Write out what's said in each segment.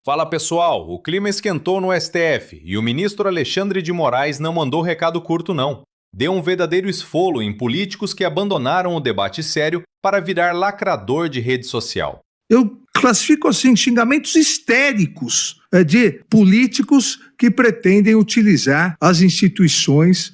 Fala pessoal, o clima esquentou no STF e o ministro Alexandre de Moraes não mandou recado curto não. Deu um verdadeiro esfolo em políticos que abandonaram o debate sério para virar lacrador de rede social. Eu classifico assim xingamentos histéricos de políticos que pretendem utilizar as instituições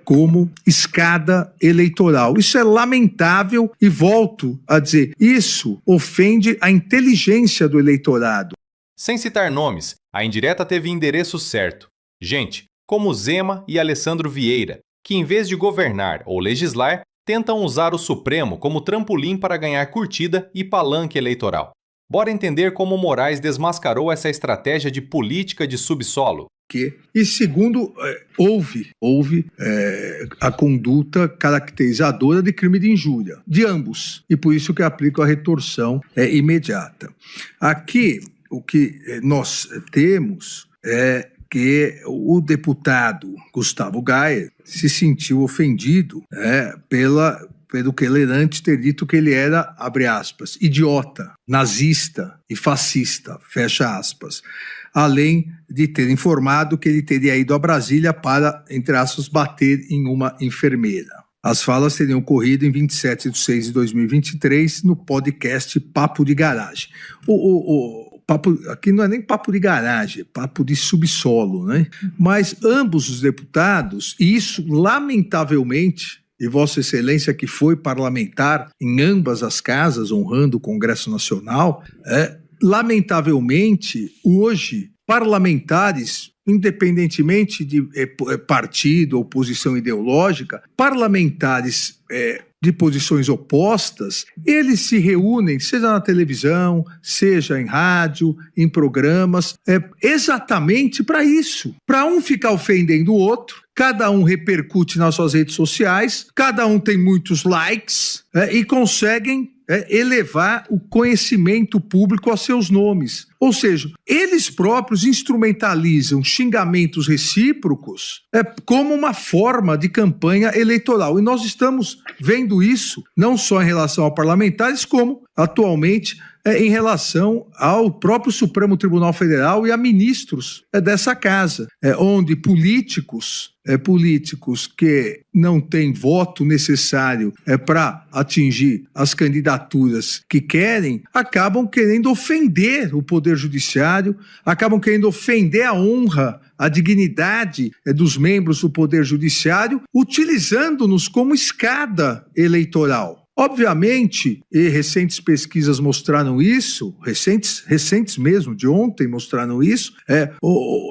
como escada eleitoral. Isso é lamentável e volto a dizer, isso ofende a inteligência do eleitorado. Sem citar nomes, a indireta teve endereço certo. Gente como Zema e Alessandro Vieira, que em vez de governar ou legislar, tentam usar o Supremo como trampolim para ganhar curtida e palanque eleitoral. Bora entender como Moraes desmascarou essa estratégia de política de subsolo. E segundo, houve a conduta caracterizadora de crime de injúria, de ambos, e por isso que aplico a retorção imediata. Aqui, o que nós temos é que o deputado Gustavo Gayer se sentiu ofendido pelo querelante ter dito que ele era, abre aspas, idiota, nazista e fascista, fecha aspas, além de ter informado que ele teria ido a Brasília para, entre aspas, bater em uma enfermeira. As falas teriam ocorrido em 27/6/2023 no podcast Papo de Garagem. Papo, aqui não é nem papo de garagem, é papo de subsolo, né? Mas ambos os deputados, e isso lamentavelmente, e Vossa Excelência que foi parlamentar em ambas as casas, honrando o Congresso Nacional, lamentavelmente, hoje, parlamentares, independentemente de partido ou posição ideológica, parlamentares de posições opostas, eles se reúnem, seja na televisão, seja em rádio, em programas, exatamente para isso. Para um ficar ofendendo o outro, cada um repercute nas suas redes sociais, cada um tem muitos likes e conseguem elevar o conhecimento público a seus nomes. Ou seja, eles próprios instrumentalizam xingamentos recíprocos como uma forma de campanha eleitoral. E nós estamos vendo isso não só em relação a parlamentares, como atualmente em relação ao próprio Supremo Tribunal Federal e a ministros dessa casa, onde políticos que não têm voto necessário para atingir as candidaturas que querem, acabam querendo ofender o Poder Judiciário, acabam querendo ofender a honra, a dignidade dos membros do Poder Judiciário, utilizando-nos como escada eleitoral. Obviamente, e recentes pesquisas mostraram isso, recentes mesmo, de ontem mostraram isso,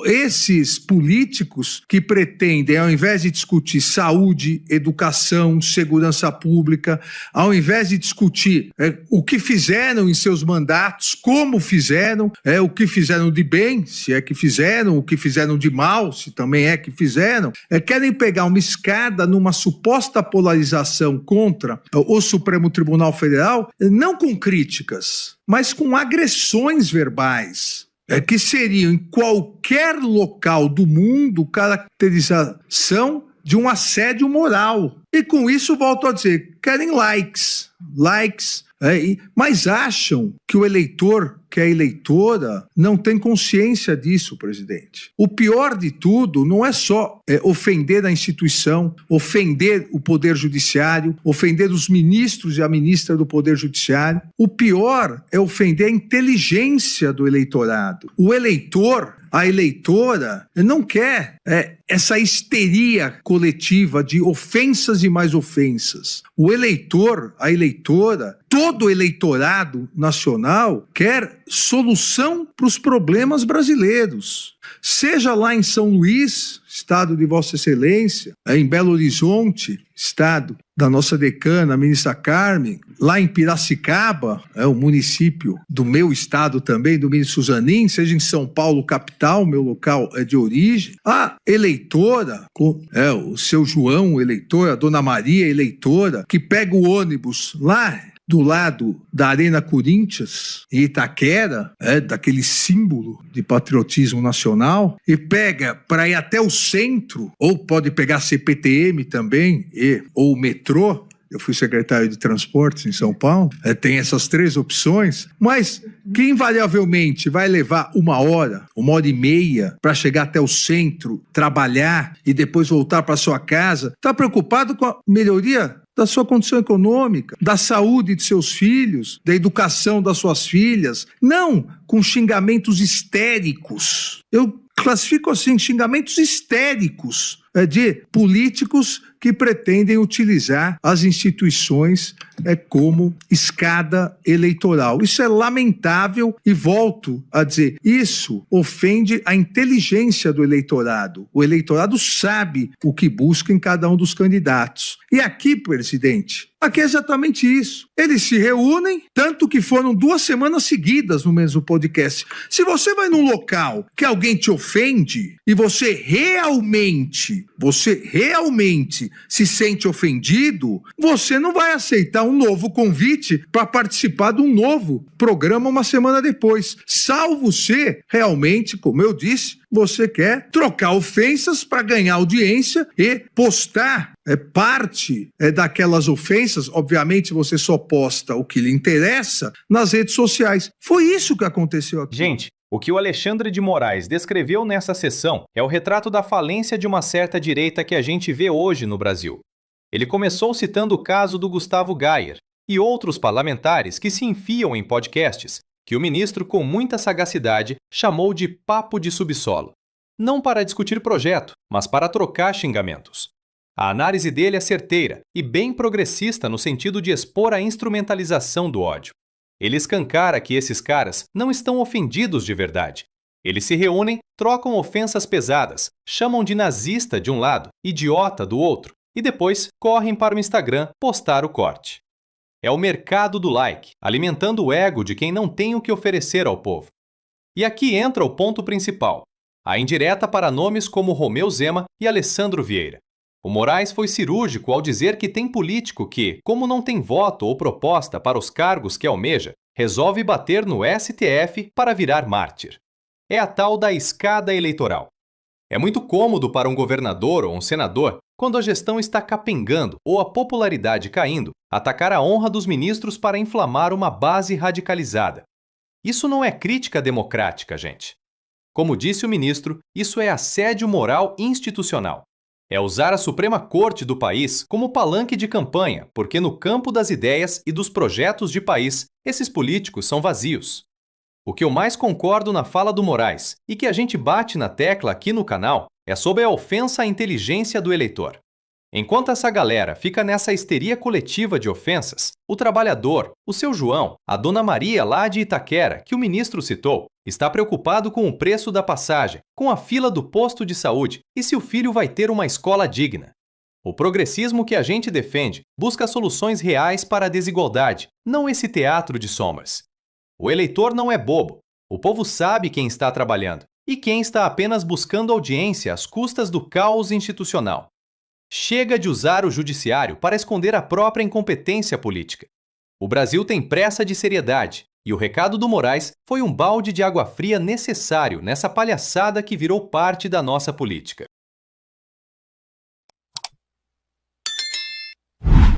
esses políticos que pretendem, ao invés de discutir saúde, educação, segurança pública, ao invés de discutir o que fizeram em seus mandatos, como fizeram, o que fizeram de bem, se é que fizeram, o que fizeram de mal, se também é que fizeram, querem pegar uma escada numa suposta polarização contra o Supremo Tribunal Federal, não com críticas, mas com agressões verbais, que seriam em qualquer local do mundo caracterização de um assédio moral. E com isso, volto a dizer, querem likes, mas acham que o eleitor, que a eleitora, não tem consciência disso, presidente. O pior de tudo não é só ofender a instituição, ofender o Poder Judiciário, ofender os ministros e a ministra do Poder Judiciário. O pior é ofender a inteligência do eleitorado. O eleitor, a eleitora, não quer essa histeria coletiva de ofensas e mais ofensas. O eleitor, a eleitora, todo o eleitorado nacional quer solução para os problemas brasileiros. Seja lá em São Luís, estado de Vossa Excelência, em Belo Horizonte, estado da nossa decana, a ministra Carmen, lá em Piracicaba, o município do meu estado também, do ministro Suzanin, seja em São Paulo, capital, meu local de origem, a eleitora, o seu João, eleitor, a dona Maria, eleitora, que pega o ônibus lá do lado da Arena Corinthians, em Itaquera, daquele símbolo de patriotismo nacional, e pega para ir até o centro, ou pode pegar CPTM também, ou o metrô, eu fui secretário de Transportes em São Paulo, tem essas 3 opções, mas que invariavelmente vai levar 1 hora e meia para chegar até o centro, trabalhar e depois voltar para sua casa, está preocupado com a melhoria da sua condição econômica, da saúde de seus filhos, da educação das suas filhas, não com xingamentos histéricos. Eu classifico assim, xingamentos histéricos de políticos que pretendem utilizar as instituições como escada eleitoral. Isso é lamentável e volto a dizer, isso ofende a inteligência do eleitorado. O eleitorado sabe o que busca em cada um dos candidatos. E aqui, presidente, aqui é exatamente isso. Eles se reúnem, tanto que foram 2 semanas seguidas no mesmo podcast. Se você vai num local que alguém te ofende e você realmente se sente ofendido, você não vai aceitar um novo convite para participar de um novo programa 1 semana depois. Salvo se realmente, como eu disse, você quer trocar ofensas para ganhar audiência e postar parte daquelas ofensas. Obviamente você só posta o que lhe interessa nas redes sociais. Foi isso que aconteceu aqui. Gente, o que o Alexandre de Moraes descreveu nessa sessão é o retrato da falência de uma certa direita que a gente vê hoje no Brasil. Ele começou citando o caso do Gustavo Gayer e outros parlamentares que se enfiam em podcasts que o ministro, com muita sagacidade, chamou de papo de subsolo. Não para discutir projeto, mas para trocar xingamentos. A análise dele é certeira e bem progressista no sentido de expor a instrumentalização do ódio. Ele escancara que esses caras não estão ofendidos de verdade. Eles se reúnem, trocam ofensas pesadas, chamam de nazista de um lado, idiota do outro, e depois correm para o Instagram postar o corte. É o mercado do like, alimentando o ego de quem não tem o que oferecer ao povo. E aqui entra o ponto principal, a indireta para nomes como Romeu Zema e Alessandro Vieira. O Moraes foi cirúrgico ao dizer que tem político que, como não tem voto ou proposta para os cargos que almeja, resolve bater no STF para virar mártir. É a tal da escada eleitoral. É muito cômodo para um governador ou um senador, quando a gestão está capengando ou a popularidade caindo, atacar a honra dos ministros para inflamar uma base radicalizada. Isso não é crítica democrática, gente. Como disse o ministro, isso é assédio moral institucional. É usar a Suprema Corte do país como palanque de campanha, porque no campo das ideias e dos projetos de país, esses políticos são vazios. O que eu mais concordo na fala do Moraes, e que a gente bate na tecla aqui no canal, é sobre a ofensa à inteligência do eleitor. Enquanto essa galera fica nessa histeria coletiva de ofensas, o trabalhador, o seu João, a dona Maria lá de Itaquera, que o ministro citou, está preocupado com o preço da passagem, com a fila do posto de saúde e se o filho vai ter uma escola digna. O progressismo que a gente defende busca soluções reais para a desigualdade, não esse teatro de sombras. O eleitor não é bobo. O povo sabe quem está trabalhando e quem está apenas buscando audiência às custas do caos institucional. Chega de usar o judiciário para esconder a própria incompetência política. O Brasil tem pressa de seriedade, e o recado do Moraes foi um balde de água fria necessário nessa palhaçada que virou parte da nossa política.